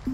Hey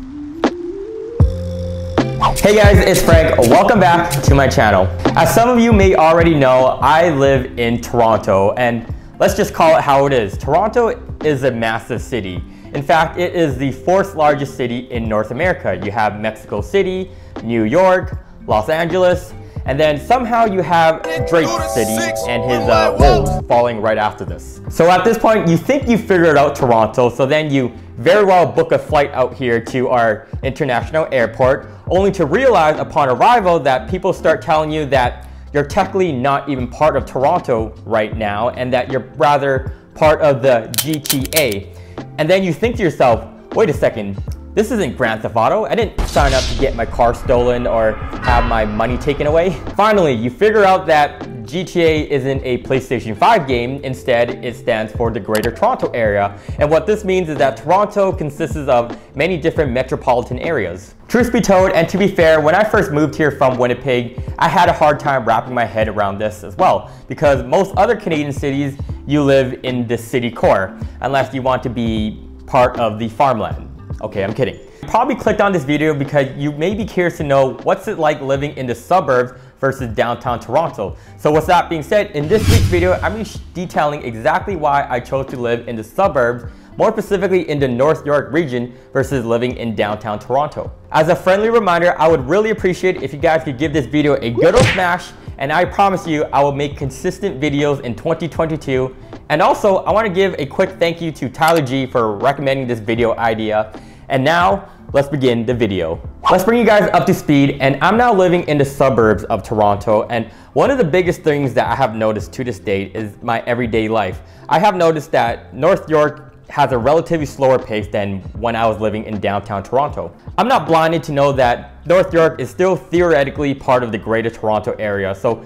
guys, it's Frank. Welcome back to my channel. As some of you may already know, I live in Toronto, and let's just call it how it is. Toronto is a massive city. In fact, it is the fourth largest city in North America. You have Mexico City, New York, Los Angeles, and then somehow you have Drake City and his woes following right after this. So at this point, you think you figured out Toronto, so then you very well book a flight out here to our international airport, only to realize upon arrival that people start telling you that you're technically not even part of Toronto right now, and that you're rather part of the GTA. And then you think to yourself, wait a second, this isn't Grand Theft Auto. I didn't sign up to get my car stolen or have my money taken away. Finally, you figure out that GTA isn't a PlayStation 5 game. Instead, it stands for the Greater Toronto Area. And what this means is that Toronto consists of many different metropolitan areas. Truth be told, and to be fair, when I first moved here from Winnipeg, I had a hard time wrapping my head around this as well, because most other Canadian cities, you live in the city core, unless you want to be part of the farmland. Okay, I'm kidding. You probably clicked on this video because you may be curious to know what's it like living in the suburbs versus downtown Toronto. So with that being said, in this week's video, I'm going to be detailing exactly why I chose to live in the suburbs, more specifically in the North York region versus living in downtown Toronto. As a friendly reminder, I would really appreciate if you guys could give this video a good old smash, and I promise you I will make consistent videos in 2022. And also, I want to give a quick thank you to Tyler G for recommending this video idea. And now, let's begin the video. Let's bring you guys up to speed, and I'm now living in the suburbs of Toronto, and one of the biggest things that I have noticed to this date is my everyday life. I have noticed that North York has a relatively slower pace than when I was living in downtown Toronto. I'm not blinded to know that North York is still theoretically part of the Greater Toronto Area, so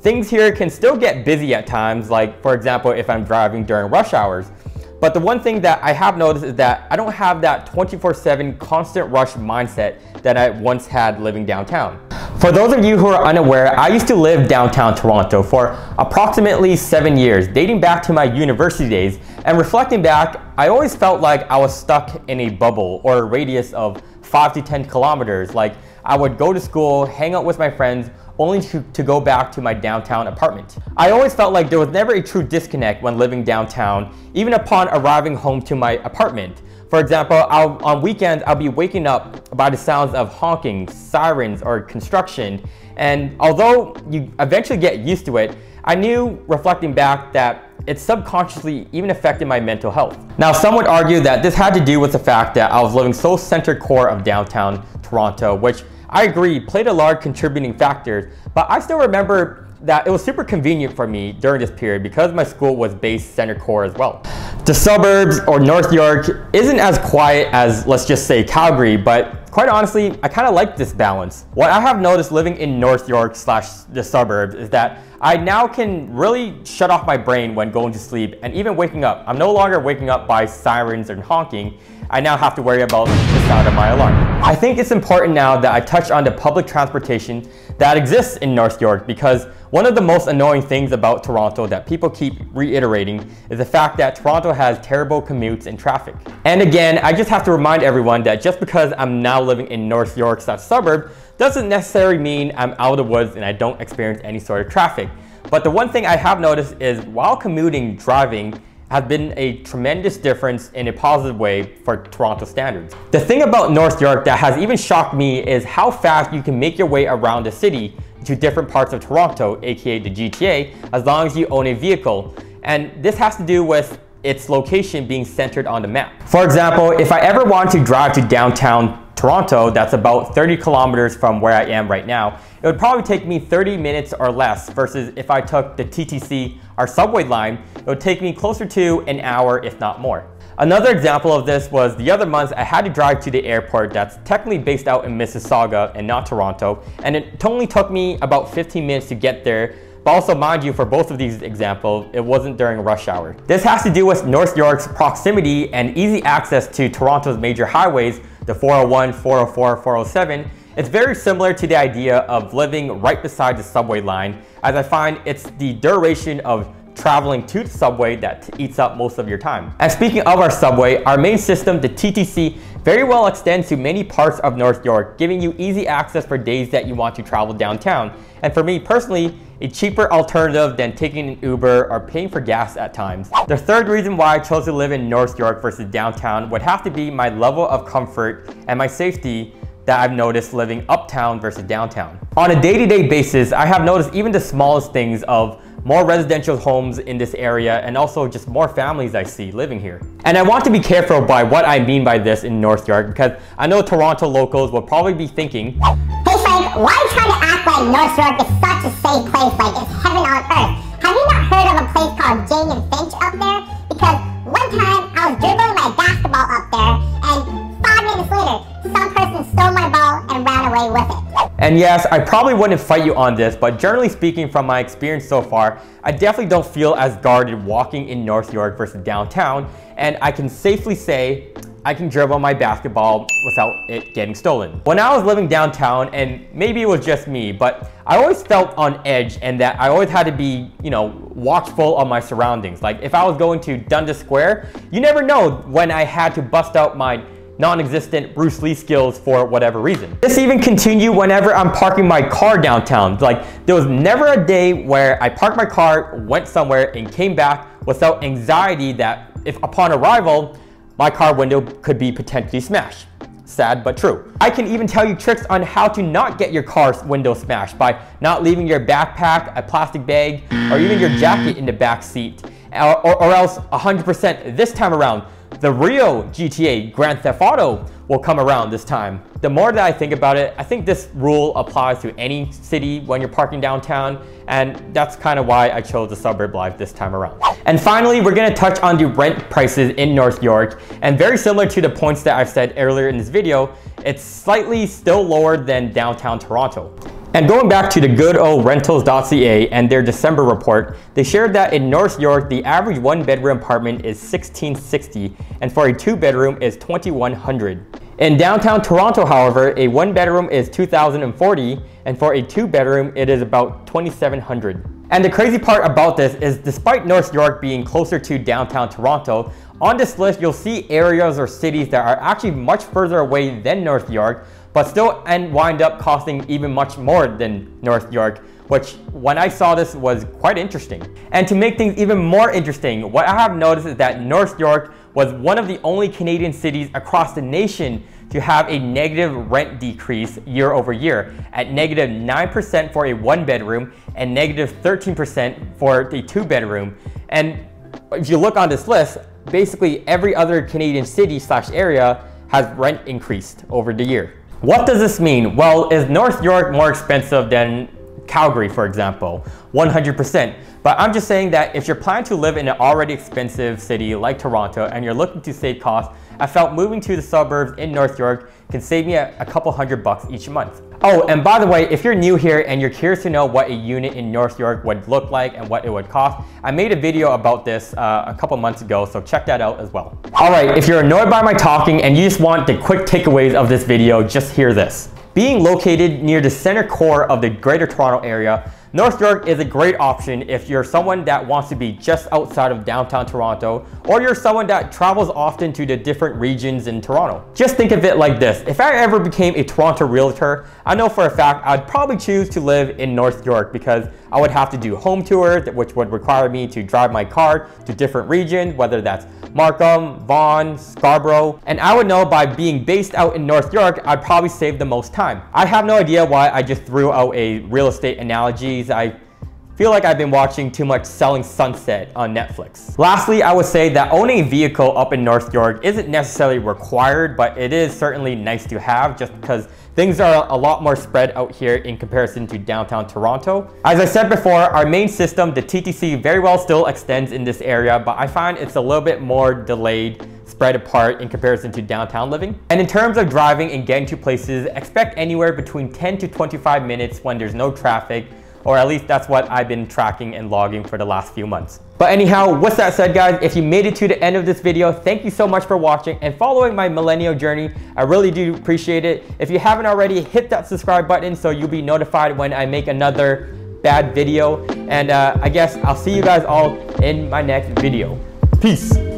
things here can still get busy at times, like for example if I'm driving during rush hours. But the one thing that I have noticed is that I don't have that 24/7 constant rush mindset that I once had living downtown. For those of you who are unaware, I used to live downtown Toronto for approximately 7 years, dating back to my university days. And reflecting back, I always felt like I was stuck in a bubble or a radius of 5 to 10 kilometers. Like I would go to school, hang out with my friends, only to go back to my downtown apartment. I always felt like there was never a true disconnect when living downtown, even upon arriving home to my apartment. For example, on weekends, I'll be waking up by the sounds of honking, sirens, or construction. And although you eventually get used to it, I knew, reflecting back, that it subconsciously even affected my mental health. Now, some would argue that this had to do with the fact that I was living so centered core of downtown Toronto, which I agree played a large contributing factor, but I still remember that it was super convenient for me during this period because my school was based center core as well. The suburbs or North York isn't as quiet as, let's just say, Calgary, but quite honestly, I kind of like this balance. What I have noticed living in North York / the suburbs is that I now can really shut off my brain when going to sleep and even waking up. I'm no longer waking up by sirens and honking. I now have to worry about the sound of my alarm. I think it's important now that I touch on the public transportation that exists in North York, because one of the most annoying things about Toronto that people keep reiterating is the fact that Toronto has terrible commutes and traffic. And again, I just have to remind everyone that just because I'm now living in North York / suburb doesn't necessarily mean I'm out of the woods and I don't experience any sort of traffic. But the one thing I have noticed is while commuting, driving has been a tremendous difference in a positive way for Toronto standards. The thing about North York that has even shocked me is how fast you can make your way around the city to different parts of Toronto, aka the GTA, as long as you own a vehicle. And this has to do with its location being centered on the map. For example, if I ever want to drive to downtown Toronto, that's about 30 kilometers from where I am right now, it would probably take me 30 minutes or less, versus if I took the TTC, our subway line, it would take me closer to an hour, if not more. Another example of this was the other month I had to drive to the airport that's technically based out in Mississauga and not Toronto, and it only took me about 15 minutes to get there. But also, mind you, for both of these examples, it wasn't during rush hour. This has to do with North York's proximity and easy access to Toronto's major highways, the 401, 404, 407. It's very similar to the idea of living right beside the subway line, as I find it's the duration of traveling to the subway that eats up most of your time. And speaking of our subway, our main system, the TTC, very well extends to many parts of North York, giving you easy access for days that you want to travel downtown. And for me personally, a cheaper alternative than taking an Uber or paying for gas at times. The third reason why I chose to live in North York versus downtown would have to be my level of comfort and my safety that I've noticed living uptown versus downtown. On a day-to-day basis, I have noticed even the smallest things of more residential homes in this area and also just more families I see living here. And I want to be careful by what I mean by this in North York, because I know Toronto locals will probably be thinking, "Hey Frank, why are you trying to act like North York is such a safe place, like it's heaven on earth? Have you not heard of a place called Jane and Finch up there? Because one time I was dribbling my basketball up there and 5 minutes later, some person stole my ball and ran away with it." And yes, I probably wouldn't fight you on this, but generally speaking from my experience so far, I definitely don't feel as guarded walking in North York versus downtown, and I can safely say I can dribble my basketball without it getting stolen. When I was living downtown, and maybe it was just me, but I always felt on edge and that I always had to be, watchful of my surroundings. Like if I was going to Dundas Square, you never know when I had to bust out my non-existent Bruce Lee skills for whatever reason. This even continued whenever I'm parking my car downtown. Like there was never a day where I parked my car, went somewhere and came back without anxiety that if upon arrival, my car window could be potentially smashed. Sad but true. I can even tell you tricks on how to not get your car's window smashed by not leaving your backpack, a plastic bag, or even your jacket in the back seat. Or else 100% this time around, the real GTA Grand Theft Auto will come around this time. The more that I think about it, I think this rule applies to any city when you're parking downtown, and that's kind of why I chose the suburb life this time around. And finally, we're gonna touch on the rent prices in North York, and very similar to the points that I've said earlier in this video, it's slightly still lower than downtown Toronto. And going back to the good old rentals.ca and their December report, they shared that in North York, the average 1-bedroom apartment is $1,660, and for a 2-bedroom is $2,100. In downtown Toronto, however, a 1-bedroom is $2,040, and for a 2-bedroom, it is about $2,700. And the crazy part about this is despite North York being closer to downtown Toronto, on this list, you'll see areas or cities that are actually much further away than North York, but still wind up costing even much more than North York, which when I saw this was quite interesting. And to make things even more interesting, what I have noticed is that North York was one of the only Canadian cities across the nation to have a negative rent decrease year over year at -9% for a 1-bedroom and -13% for the 2-bedroom. And if you look on this list, basically every other Canadian city/area has rent increased over the year. What does this mean? Well, is North York more expensive than Calgary, for example? 100%. But I'm just saying that if you're planning to live in an already expensive city like Toronto and you're looking to save costs, I felt moving to the suburbs in North York can save me a couple $100 each month. Oh, and by the way, if you're new here and you're curious to know what a unit in North York would look like and what it would cost, I made a video about this a couple months ago, so check that out as well. All right, if you're annoyed by my talking and you just want the quick takeaways of this video, just hear this. Being located near the center core of the Greater Toronto Area, North York is a great option if you're someone that wants to be just outside of downtown Toronto, or you're someone that travels often to the different regions in Toronto. Just think of it like this. If I ever became a Toronto realtor, I know for a fact I'd probably choose to live in North York because I would have to do home tours, which would require me to drive my car to different regions, whether that's Markham, Vaughan, Scarborough, and I would know by being based out in North York, I'd probably save the most time. I have no idea why I just threw out a real estate analogy. I feel like I've been watching too much Selling Sunset on Netflix. Lastly, I would say that owning a vehicle up in North York isn't necessarily required, but it is certainly nice to have just because things are a lot more spread out here in comparison to downtown Toronto. As I said before, our main system, the TTC, very well still extends in this area, but I find it's a little bit more delayed, spread apart in comparison to downtown living. And in terms of driving and getting to places, expect anywhere between 10 to 25 minutes when there's no traffic, or at least that's what I've been tracking and logging for the last few months. But anyhow, with that said guys, if you made it to the end of this video, thank you so much for watching and following my millennial journey. I really do appreciate it. If you haven't already, hit that subscribe button so you'll be notified when I make another bad video. And I guess I'll see you guys all in my next video. Peace.